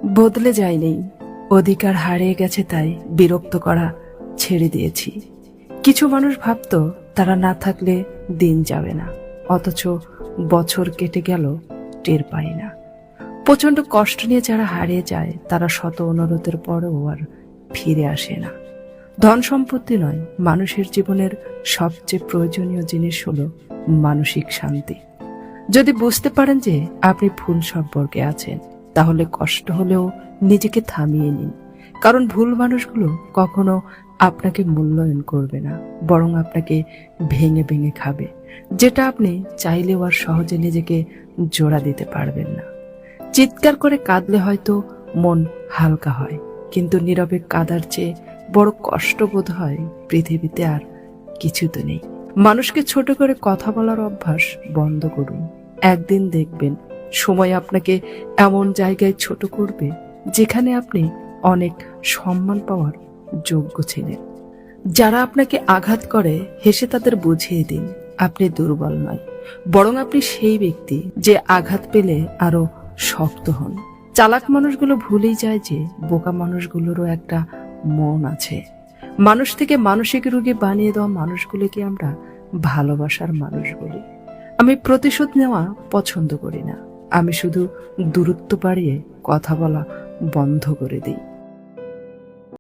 বদলে যায়নি, অধিকার হারিয়ে গেছে তাই বিরক্ত করা ছেড়ে দিয়েছি। কিছু মানুষ ভাবতো তারা না থাকলে দিন যাবে না, অথচ বছর কেটে গেল টের পাই না। প্রচন্ড কষ্ট নিয়ে যারা হারিয়ে যায় তারা শত অনুরোধের পরেও আর ফিরে আসে না। ধন সম্পত্তি নয়, মানুষের জীবনের সবচেয়ে প্রয়োজনীয় জিনিস হলো মানসিক শান্তি। যদি বুঝতে পারেন যে আপনি ভুল সম্পর্কে আছেন, তাহলে কষ্ট হলেও নিজেকে থামিয়ে নিন। কারণ ভুল মানুষগুলো কখনো আপনাকে মূল্যায়ন করবে না, বরং আপনাকে ভেঙে ভেঙে খাবে, যেটা আপনি চাইলেও আর সহজে নিজেকে জোড়া দিতে পারবেন না। চিৎকার করে কাঁদলে হয়তো মন হালকা হয়, কিন্তু নীরবে কাঁদার চেয়ে বড় কষ্ট বোধ হয় পৃথিবীতে আর কিছু তো নেই। মানুষকে ছোট করে কথা বলার অভ্যাস বন্ধ করুন। একদিন দেখবেন সময় আপনাকে এমন জায়গায় ছোট করবে যেখানে আপনি অনেক সম্মান পাওয়ার যোগ্য ছিলেন। যারা আপনাকে আঘাত করে হেসে তাদের বুঝিয়ে দিন আপনি দুর্বল নয়, বরং আপনি সেই ব্যক্তি যে আঘাত পেলে আরো শক্ত হন। চালাক মানুষগুলো ভুলেই যায় যে বোকা মানুষগুলোরও একটা মন আছে। মানুষ থেকে মানসিক রোগী বানিয়ে দেওয়া মানুষগুলোকে আমরা ভালোবাসার মানুষ বলি। আমি প্রতিশোধ নেওয়া পছন্দ করি না, আমি শুধু দূরত্ব বাড়িয়ে কথা বলা বন্ধ করে দিই।